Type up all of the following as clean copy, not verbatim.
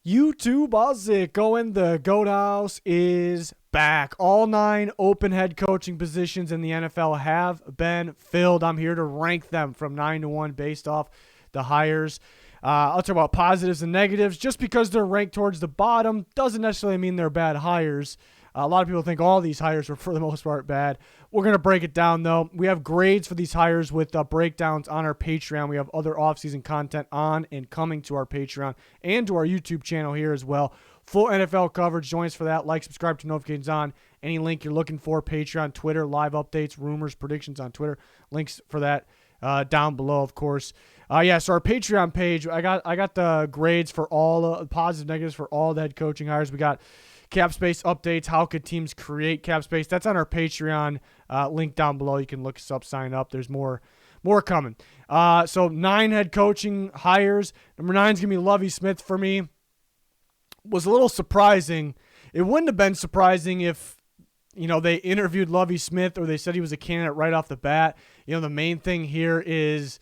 YouTube, how's it going? The GOAT House is back. All 9 open head coaching positions in the NFL have been filled. I'm here to rank them from 9 to 1 based off the hires. I'll talk about positives and negatives. Just because they're ranked towards the bottom doesn't necessarily mean they're bad hires. A lot of people think all these hires were, for the most part, bad. We're going to break it down, though. We have grades for these hires with breakdowns on our Patreon. We have other offseason content on and coming to our Patreon and to our YouTube channel here as well. Full NFL coverage. Join us for that. Like, subscribe, to notifications on. Any link you're looking for, Patreon, Twitter, live updates, rumors, predictions on Twitter. Links for that down below, of course. So our Patreon page, I got the grades for all the positive, negatives for all the head coaching hires. We got cap space updates. How could teams create cap space? That's on our Patreon. Link down below. You can look us up, sign up. There's more coming. So 9 head coaching hires. Number 9 is going to be Lovie Smith for me. Was a little surprising. It wouldn't have been surprising if, they interviewed Lovie Smith or they said he was a candidate right off the bat. The main thing here is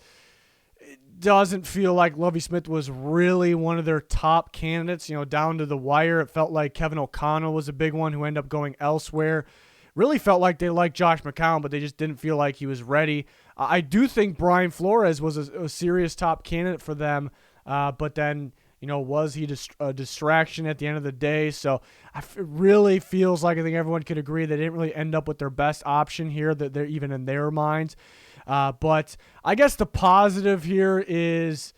it doesn't feel like Lovie Smith was really one of their top candidates, down to the wire. It felt like Kevin O'Connell was a big one who ended up going elsewhere. Really felt like they liked Josh McCown, but they just didn't feel like he was ready. I do think Brian Flores was a serious top candidate for them, but then, was he a distraction at the end of the day? So it really feels like I think everyone could agree they didn't really end up with their best option here, that they're even in their minds. But I guess the positive here is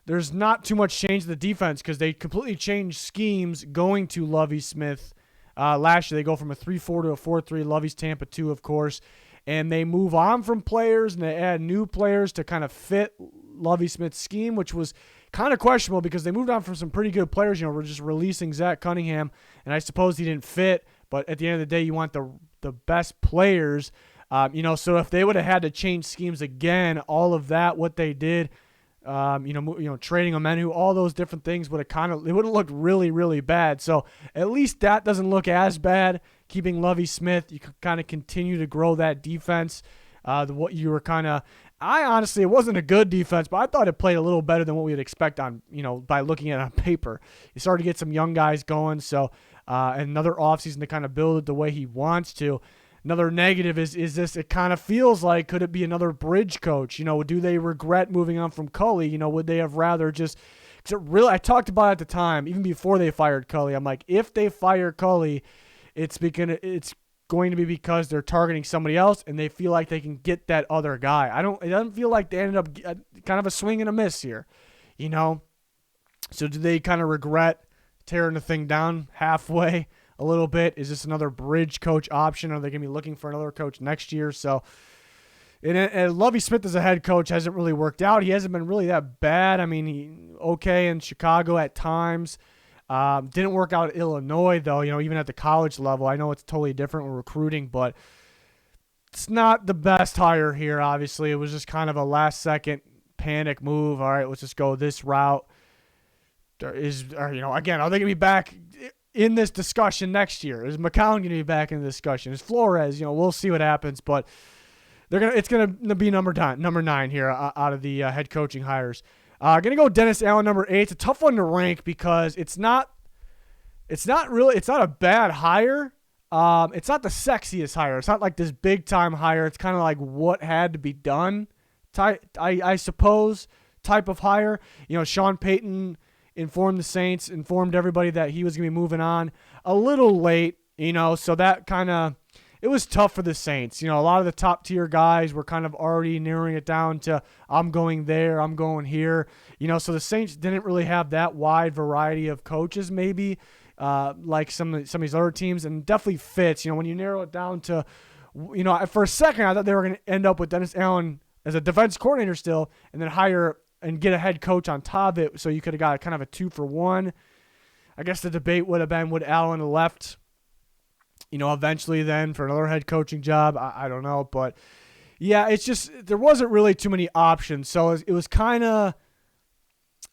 there's not too much change in the defense because they completely changed schemes going to Lovie Smith. Last year, they go from a 3-4 to a 4-3. Lovie's Tampa 2, of course. And they move on from players and they add new players to kind of fit Lovie Smith's scheme, which was kind of questionable because they moved on from some pretty good players. We're just releasing Zach Cunningham, and I suppose he didn't fit. But at the end of the day, you want the best players. So if they would have had to change schemes again, all of that, what they did, trading Omenu, all those different things would have looked really, really bad. So at least that doesn't look as bad. Keeping Lovie Smith, you could kind of continue to grow that defense. It wasn't a good defense, but I thought it played a little better than what we'd expect by looking at it on paper. You started to get some young guys going, so another offseason to kind of build it the way he wants to. Another negative is this, it kind of feels like, could it be another bridge coach? Do they regret moving on from Culley? Would they have rather just, because I talked about it at the time, even before they fired Culley. I'm like, if they fire Culley, it's going to be because they're targeting somebody else and they feel like they can get that other guy. It doesn't feel like they ended up kind of a swing and a miss here, So do they kind of regret tearing the thing down halfway a little bit? Is this another bridge coach option? Are they going to be looking for another coach next year? So, and Lovie Smith as a head coach hasn't really worked out. He hasn't been really that bad. I mean, he okay in Chicago at times. Didn't work out at Illinois, though, even at the college level. I know it's totally different with recruiting, but it's not the best hire here, obviously. It was just kind of a last-second panic move. All right, let's just go this route. Again, are they going to be back in this discussion next year? Is McCown going to be back in the discussion? Is Flores? We'll see what happens, but it's going to be number 9 here out of the head coaching hires. Going to go Dennis Allen, number 8. It's a tough one to rank because it's not a bad hire. It's not the sexiest hire. It's not like this big-time hire. It's kind of like what had to be done, I suppose, type of hire. Sean Payton informed the Saints, informed everybody that he was going to be moving on a little late, so that kind of, it was tough for the Saints. A lot of the top-tier guys were kind of already narrowing it down to, I'm going there, I'm going here. So the Saints didn't really have that wide variety of coaches maybe like some of these other teams, and definitely fits. When you narrow it down to, for a second I thought they were going to end up with Dennis Allen as a defense coordinator still and then hire and get a head coach on top of it, so you could have got kind of a 2-for-1. I guess the debate would have been, would Allen have left eventually then for another head coaching job? I don't know. But, yeah, it's just there wasn't really too many options. So it was kind of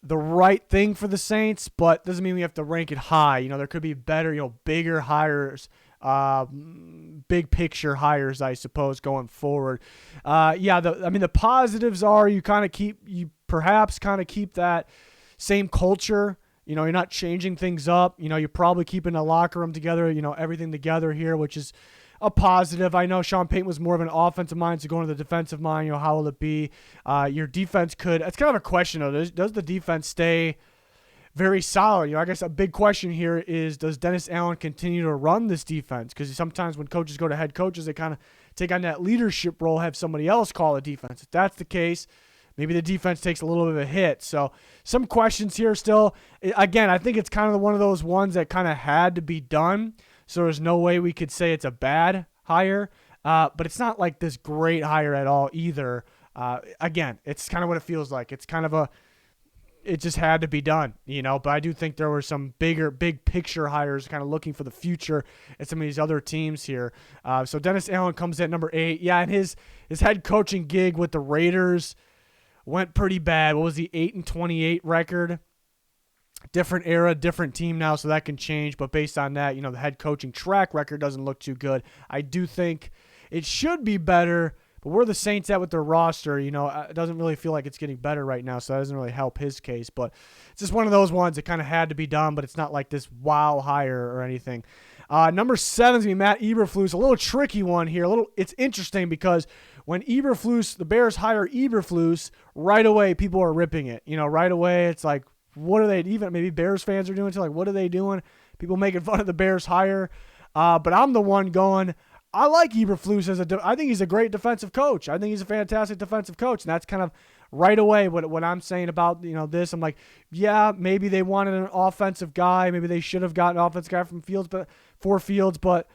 the right thing for the Saints, but doesn't mean we have to rank it high. There could be better, bigger hires, big picture hires, I suppose, going forward. The positives are you perhaps kind of keep that same culture You're not changing things up. You're probably keeping the locker room together, everything together here, which is a positive. I know Sean Payton was more of an offensive mind, so going to the defensive mind, how will it be? Your defense it's kind of a question, though. Does the defense stay very solid? I guess a big question here is, does Dennis Allen continue to run this defense? Because sometimes when coaches go to head coaches, they kind of take on that leadership role, have somebody else call the defense. If that's the case, maybe the defense takes a little bit of a hit. So some questions here still. Again, I think it's kind of one of those ones that kind of had to be done. So there's no way we could say it's a bad hire, but it's not like this great hire at all either. Again, it's kind of what it feels like. It's kind of it just had to be done, but I do think there were some big picture hires kind of looking for the future at some of these other teams here. So Dennis Allen comes in at number 8. Yeah, and his head coaching gig with the Raiders went pretty bad. What was the 8-28 record? Different era, different team now, so that can change. But based on that, the head coaching track record doesn't look too good. I do think it should be better, but where the Saints at with their roster, it doesn't really feel like it's getting better right now, so that doesn't really help his case. But it's just one of those ones that kind of had to be done, but it's not like this wow hire or anything. Number 7 is going to be Matt Eberflus. A little tricky one here. It's interesting because when the Bears hire Eberflus, right away people are ripping it. Right away it's like, what are they, even maybe Bears fans are doing too, like, what are they doing? People making fun of the Bears hire. But I'm the one going, I like Eberflus I think he's a great defensive coach. I think he's a fantastic defensive coach. And that's kind of right away what I'm saying about, this. I'm like, yeah, maybe they wanted an offensive guy. Maybe they should have gotten an offensive guy from Fields, but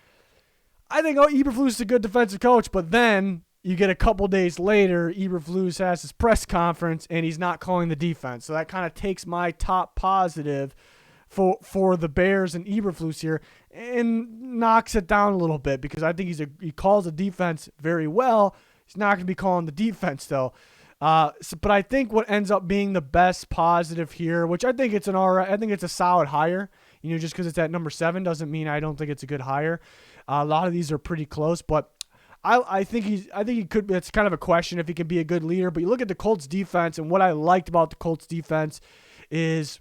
I think Eberflus is a good defensive coach. But then you get a couple days later, Eberflus has his press conference, and he's not calling the defense. So that kind of takes my top positive for the Bears and Eberflus here and knocks it down a little bit, because I think he calls the defense very well. He's not going to be calling the defense, though. But I think what ends up being the best positive here, which I think it's I think it's a solid hire. Just because it's at number 7 doesn't mean I don't think it's a good hire. A lot of these are pretty close, but I think he could. It's kind of a question if he can be a good leader. But you look at the Colts defense, and what I liked about the Colts defense is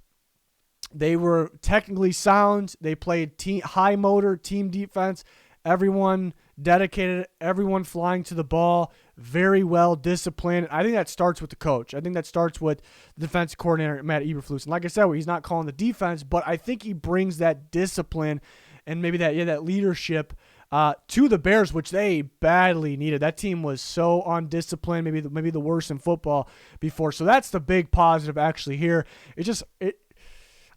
they were technically sound. They played high motor team defense. Everyone dedicated, everyone flying to the ball, very well disciplined. I think that starts with the coach. I think that starts with the defensive coordinator, Matt Eberflus. And like I said, he's not calling the defense, but I think he brings that discipline and maybe that leadership to the Bears, which they badly needed. That team was so undisciplined, maybe the worst in football before. So that's the big positive actually here.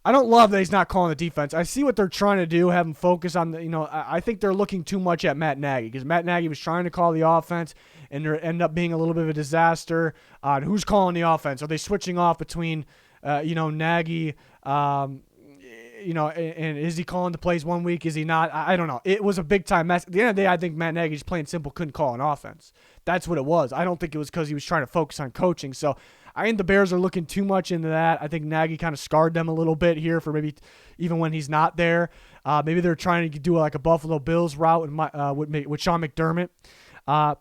I don't love that he's not calling the defense. I see what they're trying to do, have him focus on I think they're looking too much at Matt Nagy, because Matt Nagy was trying to call the offense, and there ended up being a little bit of a disaster. Who's calling the offense? Are they switching off between, Nagy, and is he calling the plays one week? Is he not? I don't know. It was a big-time mess. At the end of the day, I think Matt Nagy, just plain simple, couldn't call an offense. That's what it was. I don't think it was because he was trying to focus on coaching. So I think the Bears are looking too much into that. I think Nagy kind of scarred them a little bit here for maybe even when he's not there. Maybe they're trying to do like a Buffalo Bills route with Sean McDermott.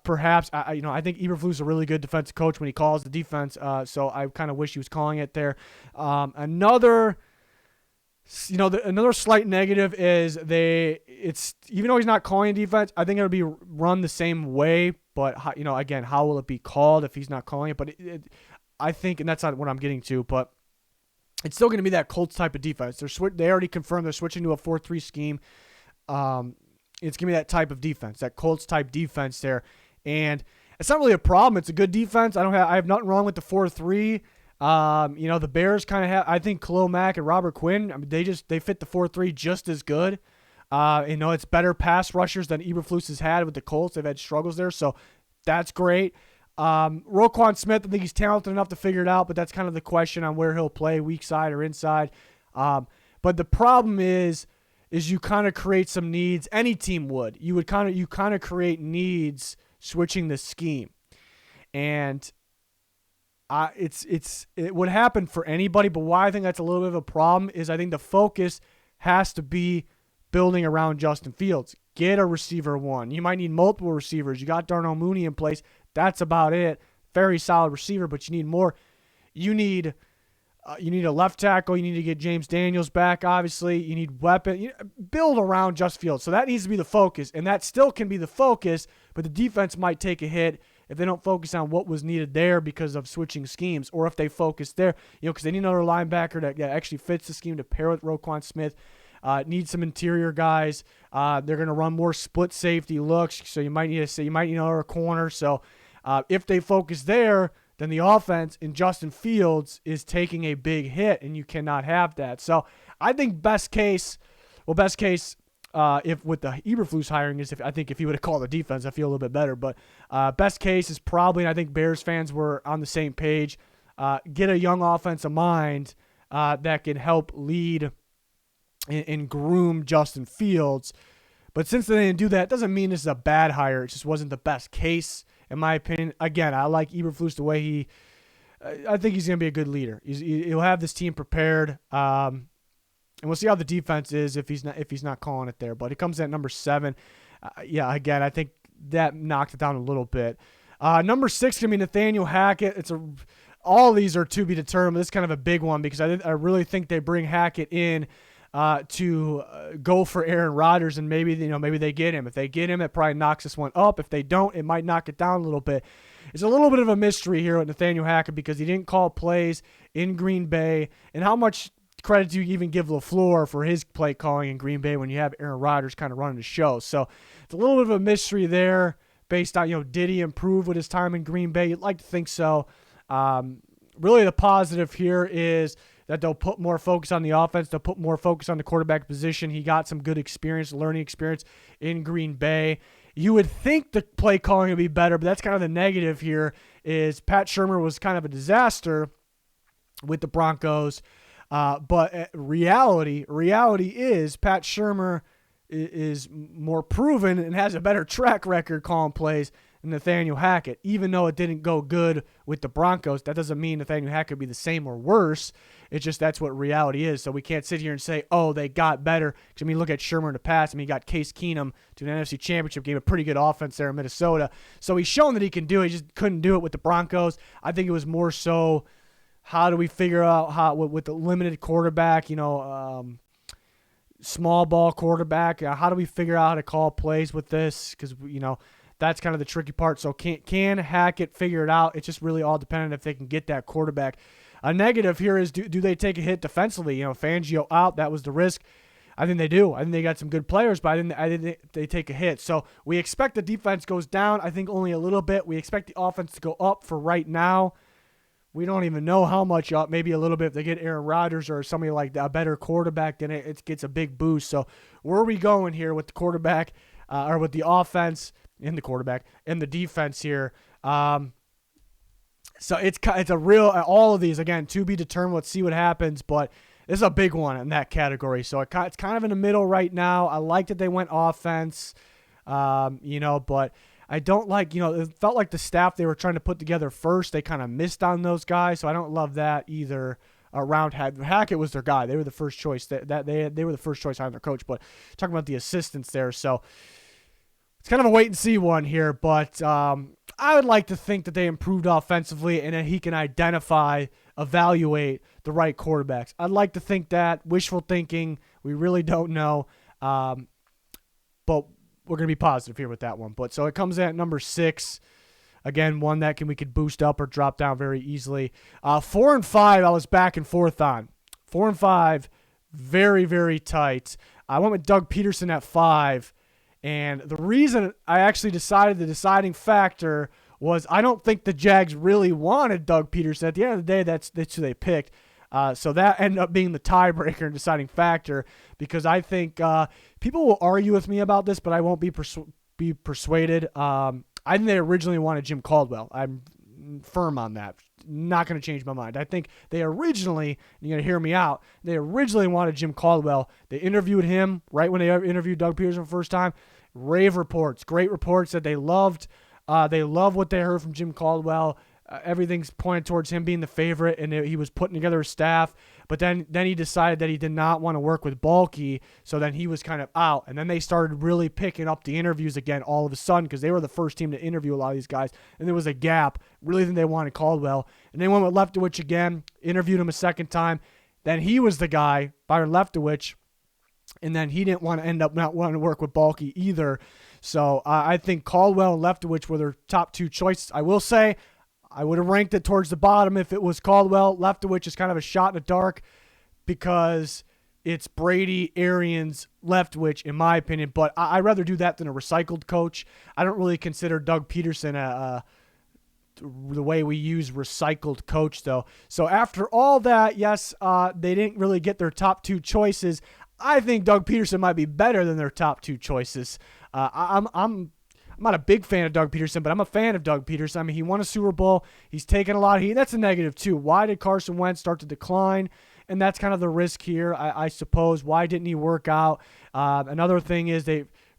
Perhaps I think Eberflus is a really good defensive coach when he calls the defense. So I kind of wish he was calling it there. Another slight negative is even though he's not calling defense, I think it'll be run the same way. But again, how will it be called if he's not calling it? But I think, and that's not what I'm getting to, but it's still going to be that Colts type of defense. They already confirmed they're switching to a 4-3 scheme. It's going to be that type of defense, that Colts type defense there. And it's not really a problem. It's a good defense. I have nothing wrong with the 4-3. The Bears kind of have, I think Khalil Mack and Robert Quinn, they fit the 4-3 just as good. It's better pass rushers than Eberflus has had with the Colts. They've had struggles there, so that's great. Roquan Smith, I think he's talented enough to figure it out, but that's kind of the question on where he'll play, weak side or inside. But the problem is you kind of create some needs. Any team would. You kind of create needs switching the scheme, and it would happen for anybody. But why I think that's a little bit of a problem is I think the focus has to be building around Justin Fields. Get a receiver one. You might need multiple receivers. You got Darnell Mooney in place. That's about it. Very solid receiver, but you need more. You need You need a left tackle. You need to get James Daniels back, obviously. You need weapon. Build around Justin Fields. So that needs to be the focus, and that still can be the focus, but the defense might take a hit if they don't focus on what was needed there because of switching schemes, or if they focus there, because they need another linebacker that actually fits the scheme to pair with Roquan Smith. Need some interior guys. They're going to run more split safety looks, so you might need another corner. So if they focus there, then the offense in Justin Fields is taking a big hit, and you cannot have that. So I think best case, if with the Eberflus hiring is, if he would have called the defense, I feel a little bit better. But best case is probably, and I think Bears fans were on the same page, get a young offensive mind that can help lead and groom Justin Fields. But since they didn't do that, it doesn't mean this is a bad hire. It just wasn't the best case, in my opinion. Again, I like Eberflus the way I think he's going to be a good leader. He'll have this team prepared, and we'll see how the defense is if he's not calling it there. But it comes at number 7. Again, I think that knocked it down a little bit. Number 6 is going to be Nathaniel Hackett. All these are to be determined. This is kind of a big one because I really think they bring Hackett in to go for Aaron Rodgers, and maybe they get him. If they get him, it probably knocks this one up. If they don't, it might knock it down a little bit. It's a little bit of a mystery here with Nathaniel Hackett because he didn't call plays in Green Bay, and how much credit do you even give LaFleur for his play calling in Green Bay when you have Aaron Rodgers kind of running the show? So it's a little bit of a mystery there based on, did he improve with his time in Green Bay? You'd like to think so. Really the positive here is that they'll put more focus on the offense. They'll put more focus on the quarterback position. He got some good experience, learning experience in Green Bay. You would think the play calling would be better, but that's kind of the negative here is Pat Shurmur was kind of a disaster with the Broncos. But reality is Pat Shurmur is more proven and has a better track record calling plays than Nathaniel Hackett. Even though it didn't go good with the Broncos, that doesn't mean Nathaniel Hackett would be the same or worse. It's just that's what reality is. So we can't sit here and say, oh, they got better. Because, look at Shurmur in the past. He got Case Keenum to an NFC Championship game, a pretty good offense there in Minnesota. So he's shown that he can do it. He just couldn't do it with the Broncos. I think it was more so, how do we figure out how with the limited quarterback, small ball quarterback, how do we figure out how to call plays with this? Because, that's kind of the tricky part. So can Hackett figure it out? It's just really all dependent if they can get that quarterback. A negative here is do they take a hit defensively? Fangio out, that was the risk. I think they do. I think they got some good players, but I think they take a hit. So we expect the defense goes down, I think only a little bit. We expect the offense to go up for right now. We don't even know how much up, maybe a little bit if they get Aaron Rodgers or somebody like that, a better quarterback, then it gets a big boost. So where are we going here with the quarterback or with the offense and the quarterback and the defense here? So it's a real, all of these, again, to be determined. Let's see what happens, but this is a big one in that category. So it's kind of in the middle right now. I like that they went offense, but I don't like, it felt like the staff they were trying to put together first, they kind of missed on those guys, so I don't love that either. Around Hackett was their guy. They were the first choice. They were the first choice on their coach, but talking about the assistants there, so it's kind of a wait-and-see one here, but I would like to think that they improved offensively and that he can evaluate the right quarterbacks. I'd like to think that. Wishful thinking. We really don't know, but we're going to be positive here with that one. But so it comes in at number 6. Again, one that we could boost up or drop down very easily. 4 and 5, I was back and forth on. 4 and 5, very, very tight. I went with Doug Pederson at 5. And the reason I actually decided the deciding factor was I don't think the Jags really wanted Doug Pederson. At the end of the day, that's who they picked. So that ended up being the tiebreaker and deciding factor because I think people will argue with me about this, but I won't be persuaded. I think they originally wanted Jim Caldwell. I'm firm on that. Not going to change my mind. I think they originally, you're going to hear me out, they originally wanted Jim Caldwell. They interviewed him right when they interviewed Doug Pederson for the first time. Rave reports, great reports that they loved what they heard from Jim Caldwell. Everything's pointed towards him being the favorite, and he was putting together a staff. But then he decided that he did not want to work with Balky, so then he was kind of out. And then they started really picking up the interviews again all of a sudden because they were the first team to interview a lot of these guys, and there was a gap. Really think they wanted Caldwell. And they went with Leftwich again, interviewed him a second time. Then he was the guy, Byron Leftwich, and then he didn't want to end up not wanting to work with Balky either. So I think Caldwell and Leftwich were their top two choices. I will say I would have ranked it towards the bottom if it was Caldwell. Leftwich is kind of a shot in the dark because it's Brady, Arians, Leftwich, in my opinion. But I'd rather do that than a recycled coach. I don't really consider Doug Pederson the way we use recycled coach, though. So after all that, yes, they didn't really get their top two choices. I think Doug Pederson might be better than their top two choices. I'm not a big fan of Doug Pederson, but I'm a fan of Doug Pederson. I mean, he won a Super Bowl. He's taken a lot of heat. That's a negative, too. Why did Carson Wentz start to decline? And that's kind of the risk here, I suppose. Why didn't he work out? Another thing is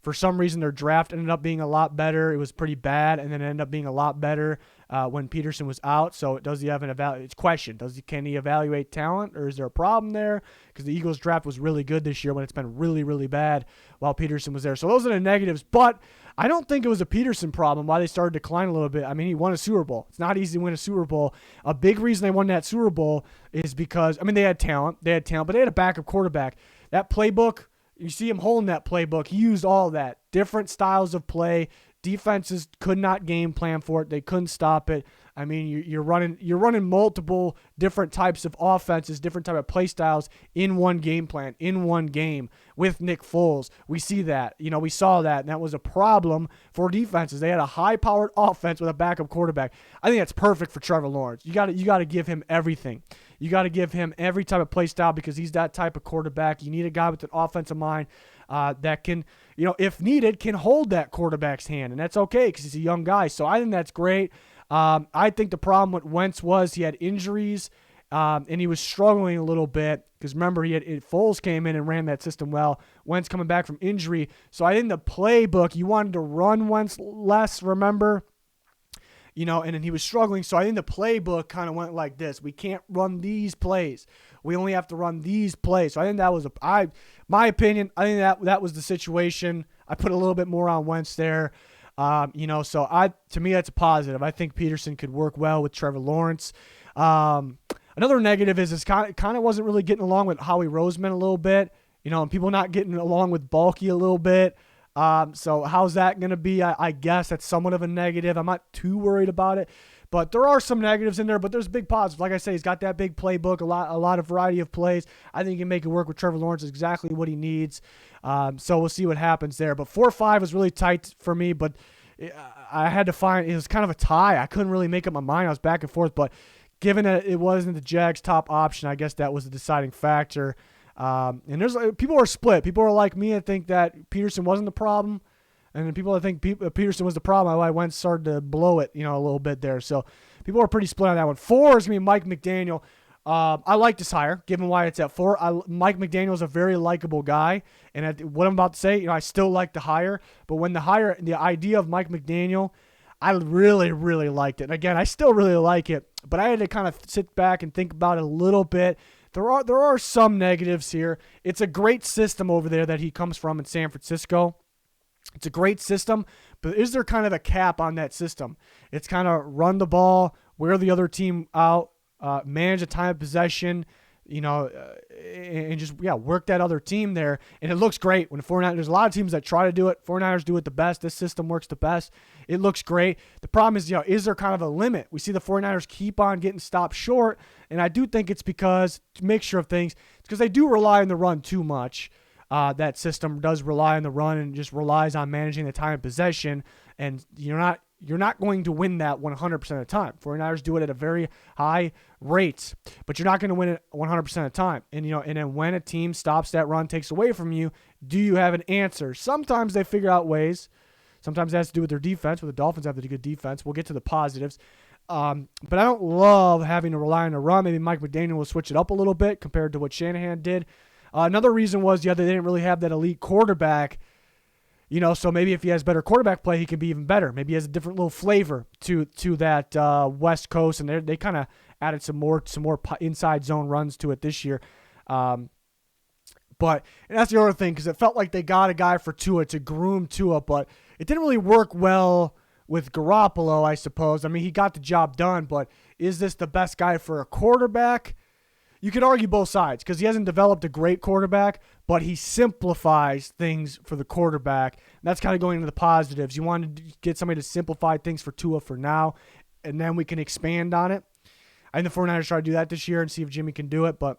for some reason, their draft ended up being a lot better. It was pretty bad, and then it ended up being a lot better when Pederson was out. So does he have it's question. Can he evaluate talent, or is there a problem there? Because the Eagles draft was really good this year when it's been really, really bad while Pederson was there. So those are the negatives. But I don't think it was a Pederson problem why they started to decline a little bit. I mean, he won a Super Bowl. It's not easy to win a Super Bowl. A big reason they won that Super Bowl is because, I mean, they had talent, but they had a backup quarterback. That playbook, you see him holding that playbook. He used all of that. Different styles of play. Defenses could not game plan for it. They couldn't stop it. I mean, you're running multiple different types of offenses, different type of play styles in one game plan, in one game with Nick Foles. We see that. We saw that, and that was a problem for defenses. They had a high-powered offense with a backup quarterback. I think that's perfect for Trevor Lawrence. You got to give him everything. You got to give him every type of play style because he's that type of quarterback. You need a guy with an offensive mind that can, if needed, can hold that quarterback's hand, and that's okay because he's a young guy. So I think that's great. I think the problem with Wentz was he had injuries, and he was struggling a little bit because remember Foles came in and ran that system well. Wentz coming back from injury, so I think the playbook you wanted to run Wentz less. Remember, and then he was struggling. So I think the playbook kind of went like this: we can't run these plays. We only have to run these plays. So I think that was my opinion. I think that was the situation. I put a little bit more on Wentz there. So to me, that's a positive. I think Pederson could work well with Trevor Lawrence. Another negative is this kind of wasn't really getting along with Howie Roseman a little bit, and people not getting along with Balky a little bit. So how's that going to be? I guess that's somewhat of a negative. I'm not too worried about it, but there are some negatives in there, but there's big positives. Like I say, he's got that big playbook, a lot of variety of plays. I think he can make it work with Trevor Lawrence. Is exactly what he needs. So we'll see what happens there. But 4-5 was really tight for me, but I had to find, it was kind of a tie. I couldn't really make up my mind. I was back and forth, but given that it wasn't the Jags' top option, I guess that was the deciding factor. And there's people are split. People are like me and think that Pederson wasn't the problem, and then people that think Pederson was the problem. I went started to blow it, a little bit there. So people are pretty split on that one. 4 is gonna be Mike McDaniel. I like this hire, given why it's at 4. Mike McDaniel is a very likable guy, and what I'm about to say, I still like the hire. But when the idea of Mike McDaniel, I really, really liked it. And again, I still really like it, but I had to kind of sit back and think about it a little bit. There are some negatives here. It's a great system over there that he comes from in San Francisco. It's a great system, but is there kind of a cap on that system? It's kind of run the ball, wear the other team out, manage the time of possession, and just work that other team there. And it looks great when the 49ers. There's a lot of teams that try to do it. 49ers do it the best. This system works the best. It looks great. The problem is there kind of a limit? We see the 49ers keep on getting stopped short, and I do think it's because, to make sure of things, it's because they do rely on the run too much. That system does rely on the run and just relies on managing the time of possession, and you're not going to win that 100% of the time. 49ers do it at a very high rate, but you're not going to win it 100% of the time. And and then when a team stops that run, takes away from you, do you have an answer? Sometimes they figure out ways. Sometimes it has to do with their defense, but the Dolphins have a good defense. We'll get to the positives. But I don't love having to rely on a run. Maybe Mike McDaniel will switch it up a little bit compared to what Shanahan did. Another reason was they didn't really have that elite quarterback. So maybe if he has better quarterback play, he can be even better. Maybe he has a different little flavor to that West Coast, and they kind of added some more inside zone runs to it this year. But and that's the other thing, because it felt like they got a guy for Tua to groom Tua, but it didn't really work well with Garoppolo, I suppose. I mean, he got the job done, but is this the best guy for a quarterback? You could argue both sides, because he hasn't developed a great quarterback, but he simplifies things for the quarterback. And that's kind of going into the positives. You want to get somebody to simplify things for Tua for now, and then we can expand on it. I think the 49ers try to do that this year and see if Jimmy can do it, but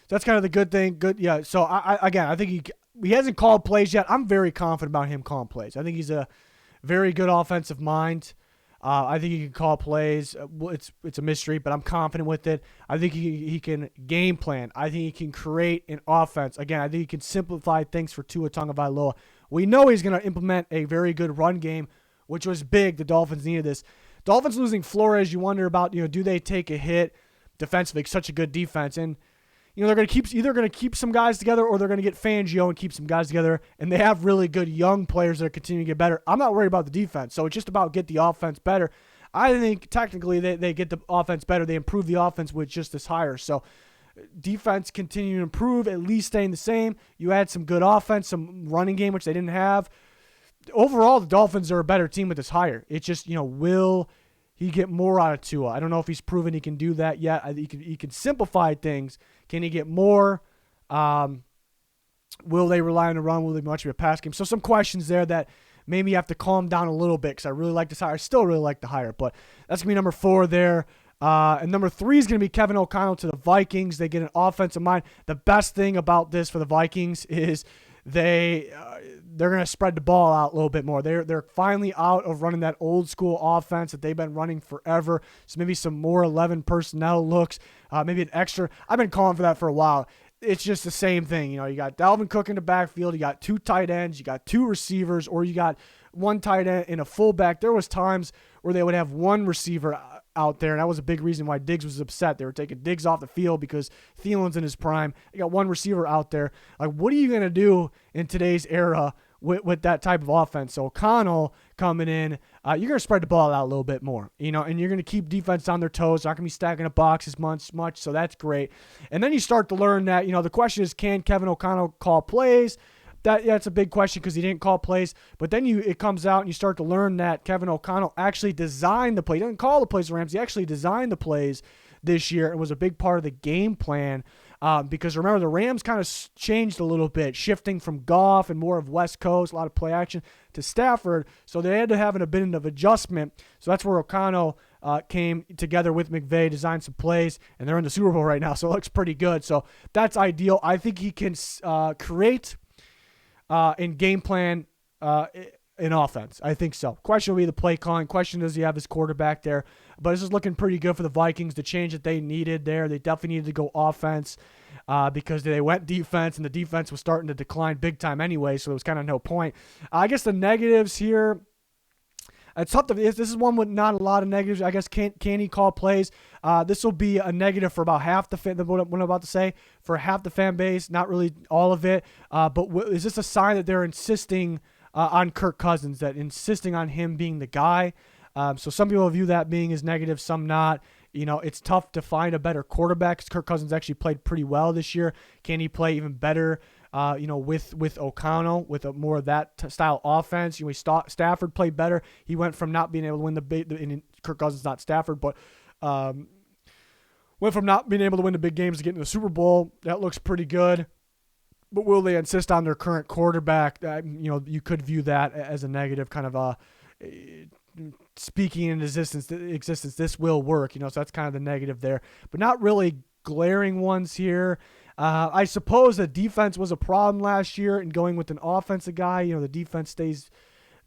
that's kind of the good thing. Good, yeah. So I think he hasn't called plays yet. I'm very confident about him calling plays. I think he's a very good offensive mind. I think he can call plays. It's a mystery, but I'm confident with it. I think he can game plan. I think he can create an offense. Again, I think he can simplify things for Tua Tagovailoa. We know he's going to implement a very good run game, which was big. The Dolphins needed this. Dolphins losing Flores, you wonder about, do they take a hit defensively? Such a good defense. And they're going to either going to keep some guys together, or they're going to get Fangio and keep some guys together. And they have really good young players that are continuing to get better. I'm not worried about the defense. So it's just about get the offense better. I think technically they get the offense better. They improve the offense with just this hire. So defense continue to improve, at least staying the same. You add some good offense, some running game, which they didn't have. Overall, the Dolphins are a better team with this hire. It's just, will he get more out of Tua? I don't know if he's proven he can do that yet. He can simplify things. Can he get more? Will they rely on the run? Will they much of a pass game? So some questions there that maybe you have to calm down a little bit, because I really like this hire. I still really like the hire, but that's going to be number 4 there. And number 3 is going to be Kevin O'Connell to the Vikings. They get an offensive mind. The best thing about this for the Vikings is they're going to spread the ball out a little bit more. They're finally out of running that old school offense that they've been running forever. So maybe some more 11 personnel looks, maybe an extra. I've been calling for that for a while. It's just the same thing. You got Dalvin Cook in the backfield. You got 2 tight ends. You got 2 receivers, or you got 1 tight end and a fullback. There was times where they would have 1 receiver out there, and that was a big reason why Diggs was upset. They were taking Diggs off the field because Thielen's in his prime. They got 1 receiver out there. Like, what are you going to do in today's era with that type of offense? So O'Connell coming in, you're going to spread the ball out a little bit more, and you're going to keep defense on their toes. Not going to be stacking up boxes much, so that's great. And then you start to learn that, the question is, can Kevin O'Connell call plays? That's a big question, because he didn't call plays. But then it comes out and you start to learn that Kevin O'Connell actually designed the play. He didn't call the plays for Rams. He actually designed the plays this year and was a big part of the game plan. Because remember, the Rams kind of changed a little bit, shifting from Goff and more of West Coast, a lot of play action, to Stafford. So they had to have a bit of adjustment. So that's where O'Connell came together with McVay, designed some plays, and they're in the Super Bowl right now. So it looks pretty good. So that's ideal. I think he can create and game plan in offense. I think so. Question will be the play calling. Question, does he have his quarterback there? But this is looking pretty good for the Vikings. The change that they needed there, they definitely needed to go offense because they went defense, and the defense was starting to decline big time anyway, so there was kind of no point. I guess the negatives here, it's tough. This is one with not a lot of negatives. I guess can he call plays? This will be a negative for about half the fan. What I'm about to say, for half the fan base, not really all of it. But is this a sign that they're insisting on Kirk Cousins, that insisting on him being the guy? So some people view that being as negative, some not. It's tough to find a better quarterback, because Kirk Cousins actually played pretty well this year. Can he play even better? With O'Connell, with more of that style offense? Stafford played better. He went from not being able to win the Kirk Cousins, not Stafford, but went from not being able to win the big games to getting the Super Bowl. That looks pretty good. But will they insist on their current quarterback? You could view that as a negative, kind of speaking in existence. This will work, so that's kind of the negative there. But not really glaring ones here. I suppose the defense was a problem last year, and going with an offensive guy, the defense stays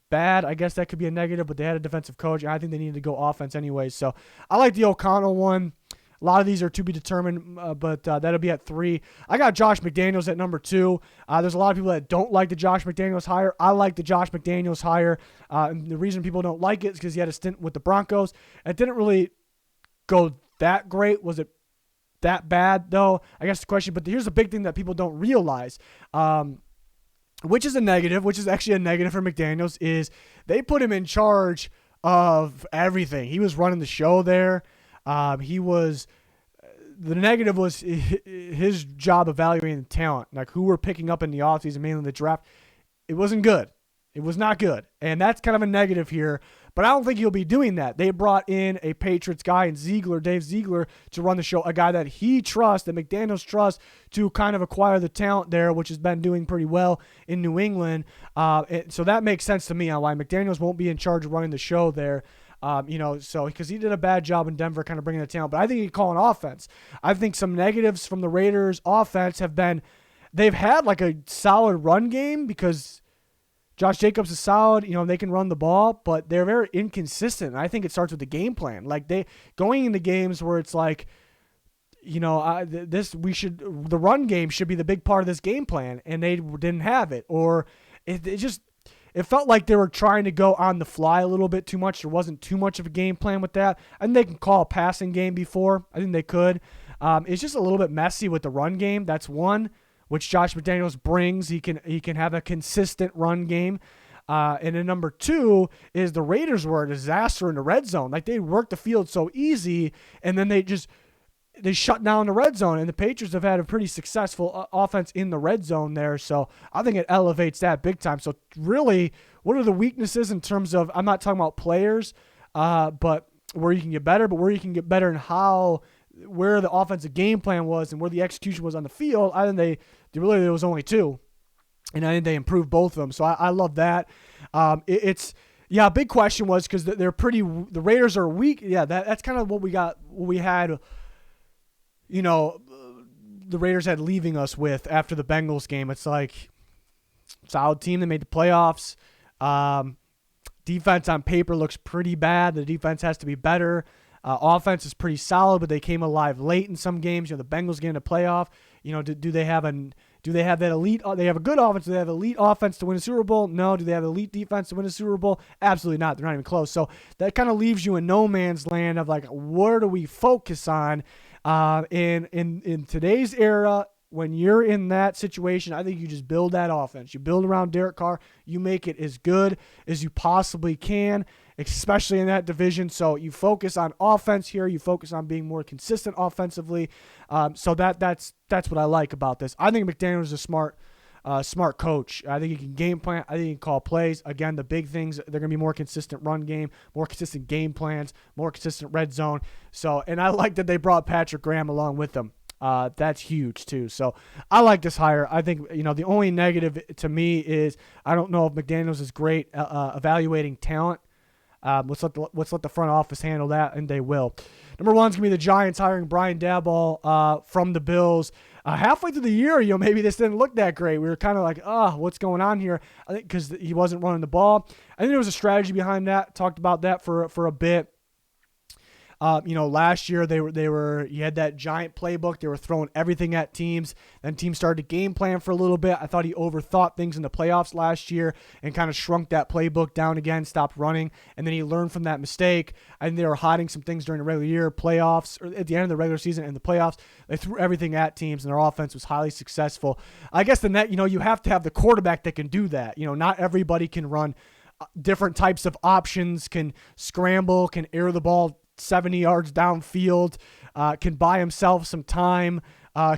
bad. I guess that could be a negative, but they had a defensive coach, and I think they needed to go offense anyway. So I like the O'Connell one. A lot of these are to be determined, but that'll be at 3. I got Josh McDaniels at number 2. There's a lot of people that don't like the Josh McDaniels hire. I like the Josh McDaniels hire. And the reason people don't like it is because he had a stint with the Broncos. It didn't really go that great. Was it that bad, though? I guess the question. But here's the big thing that people don't realize. which is a negative, which is actually a negative for McDaniels, is they put him in charge of everything. He was running the show there. The negative was his job evaluating the talent, like who we're picking up in the offseason, mainly in the draft. It wasn't good. It was not good. And that's kind of a negative here. But I don't think he'll be doing that. They brought in a Patriots guy in Dave Ziegler, to run the show, a guy that he trusts, that McDaniels trusts, to kind of acquire the talent there, which has been doing pretty well in New England. So that makes sense to me on why McDaniels won't be in charge of running the show there. So because he did a bad job in Denver kind of bringing the talent. But I think he can call an offense. I think some negatives from the Raiders offense have been they've had like a solid run game because Josh Jacobs is solid, they can run the ball, but they're very inconsistent. And I think it starts with the game plan. Like they going into games where it's like, the run game should be the big part of this game plan, and they didn't have it, or it felt like they were trying to go on the fly a little bit too much. There wasn't too much of a game plan with that. I think they can call a passing game before. I think they could. It's just a little bit messy with the run game. That's one, which Josh McDaniels brings. He can have a consistent run game. And then number two is the Raiders were a disaster in the red zone. Like they worked the field so easy, and then they shut down the red zone. And the Patriots have had a pretty successful offense in the red zone there. So I think it elevates that big time. So really, what are the weaknesses in terms of, I'm not talking about players, but where you can get better, but where you can get better and where the offensive game plan was and where the execution was on the field. I think there was only two, and I think they improved both of them. So I love that. A big question was because the Raiders are weak. Yeah, that's kind of what we had. The Raiders had leaving us with after the Bengals game. It's like solid team that made the playoffs. Defense on paper looks pretty bad. The defense has to be better. Offense is pretty solid, but they came alive late in some games. The Bengals getting a playoff. Do they have that elite? They have a good offense. Do they have elite offense to win a Super Bowl? No. Do they have elite defense to win a Super Bowl? Absolutely not. They're not even close. So that kind of leaves you in no man's land of like, where do we focus on? In today's era, when you're in that situation, I think you just build that offense. You build around Derek Carr. You make it as good as you possibly can, especially in that division. So you focus on offense here. You focus on being more consistent offensively. So that's what I like about this. I think McDaniel is a smart coach. I think he can game plan. I think he can call plays. Again, the big things, they're going to be more consistent run game, more consistent game plans, more consistent red zone. So, and I like that they brought Patrick Graham along with them. That's huge too. So I like this hire. I think, the only negative to me is I don't know if McDaniels is great evaluating talent. Let's let the front office handle that, and they will. Number one's going to be the Giants hiring Brian Daboll from the Bills. Halfway through the year, maybe this didn't look that great. We were kind of like, what's going on here? I think because he wasn't running the ball. I think there was a strategy behind that. Talked about that for a bit. Last year you had that giant playbook. They were throwing everything at teams. Then teams started to game plan for a little bit. I thought he overthought things in the playoffs last year and kind of shrunk that playbook down again, stopped running. And then he learned from that mistake. I think they were hiding some things during the regular year, playoffs, or at the end of the regular season and the playoffs. They threw everything at teams and their offense was highly successful. I guess the net, you have to have the quarterback that can do that. Not everybody can run different types of options, can scramble, can air the ball 70 yards downfield, can buy himself some time,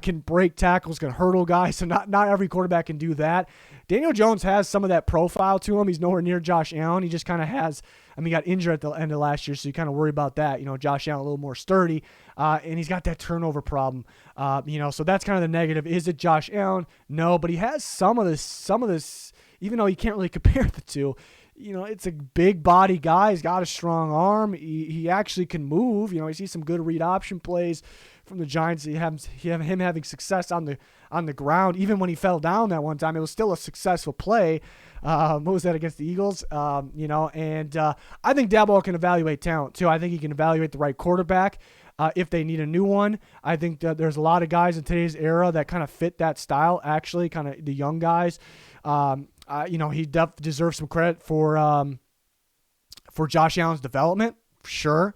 can break tackles, can hurdle guys. So not every quarterback can do that. Daniel Jones has some of that profile to him. He's nowhere near Josh Allen. He just kind of has, he got injured at the end of last year, so you kind of worry about that. Josh Allen a little more sturdy, and he's got that turnover problem. So that's kind of the negative. Is it Josh Allen? No, but he has some of this, even though you can't really compare the two. It's a big body guy. He's got a strong arm. He actually can move. You see some good read option plays from the Giants. You have him having success on the ground. Even when he fell down that one time, it was still a successful play. What was that against the Eagles? I think Daboll can evaluate talent too. I think he can evaluate the right quarterback. If they need a new one, I think that there's a lot of guys in today's era that kind of fit that style, actually, kind of the young guys. He deserves some credit for Josh Allen's development, sure.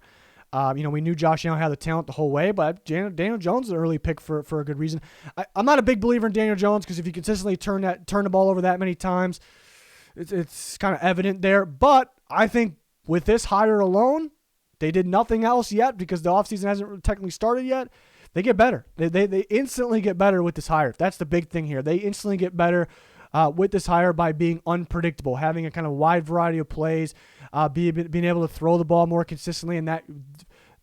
We knew Josh Allen had the talent the whole way, but Daniel Jones is an early pick for a good reason. I'm not a big believer in Daniel Jones because if you consistently turn the ball over that many times, it's kind of evident there. But I think with this hire alone, they did nothing else yet because the offseason hasn't technically started yet. They get better. They instantly get better with this hire. That's the big thing here. They instantly get better with this hire by being unpredictable, having a kind of wide variety of plays, being able to throw the ball more consistently, and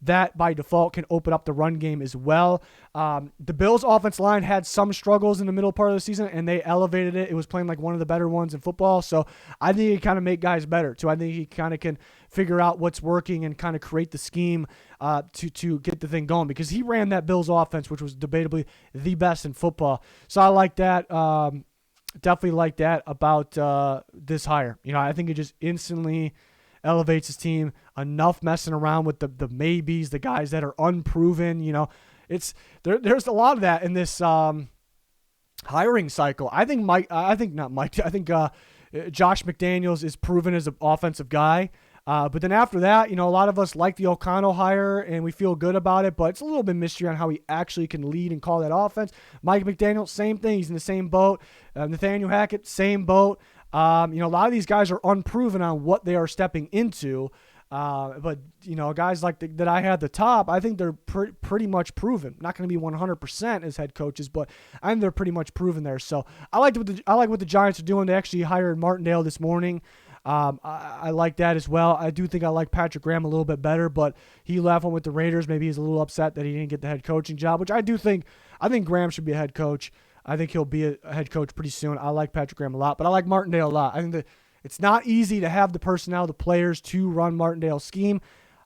that by default can open up the run game as well. The Bills' offense line had some struggles in the middle part of the season, and they elevated it. It was playing like one of the better ones in football. So I think he kind of make guys better too. I think he kind of can figure out what's working and kind of create the scheme to get the thing going because he ran that Bills offense, which was debatably the best in football. So I like that. Definitely like that about this hire. I think it just instantly elevates his team. Enough messing around with the maybes, the guys that are unproven. There's a lot of that in this hiring cycle. I think Josh McDaniels is proven as an offensive guy. But then after that, a lot of us like the O'Connell hire and we feel good about it, but it's a little bit mystery on how he actually can lead and call that offense. Mike McDaniel, same thing. He's in the same boat. Nathaniel Hackett, same boat. A lot of these guys are unproven on what they are stepping into. But guys like that I had at the top, I think they're pretty much proven. Not going to be 100% as head coaches, but I think they're pretty much proven there. So I like what the Giants are doing. They actually hired Martindale this morning. I like that as well. I do think I like Patrick Graham a little bit better, but he left one with the Raiders. Maybe he's a little upset that he didn't get the head coaching job, which I do think. I think Graham should be a head coach. I think he'll be a head coach pretty soon. I like Patrick Graham a lot, but I like Martindale a lot. I think that it's not easy to have the personnel, the players to run Martindale's scheme.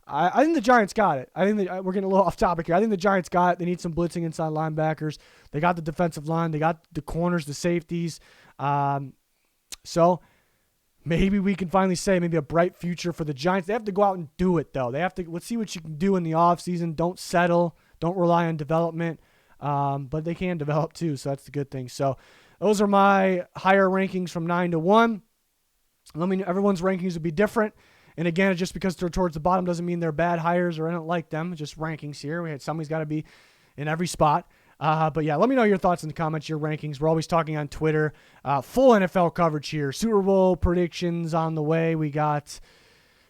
I think the Giants got it. I think that we're getting a little off topic here. I think the Giants got it. They need some blitzing inside linebackers. They got the defensive line. They got the corners, the safeties. So maybe we can finally say maybe a bright future for the Giants. They have to go out and do it, though. Let's see what you can do in the offseason. Don't settle. Don't rely on development. But they can develop too, so that's the good thing. So those are my higher rankings from 9 to 1. Let me know, everyone's rankings would be different. And again, just because they're towards the bottom doesn't mean they're bad hires or I don't like them. It's just rankings here. Somebody's got to be in every spot. But yeah, let me know your thoughts in the comments, your rankings. We're always talking on Twitter. Full NFL coverage here. Super Bowl predictions on the way. We got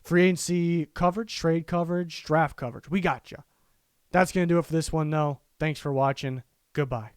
free agency coverage, trade coverage, draft coverage. We got you. That's going to do it for this one, though. Thanks for watching. Goodbye.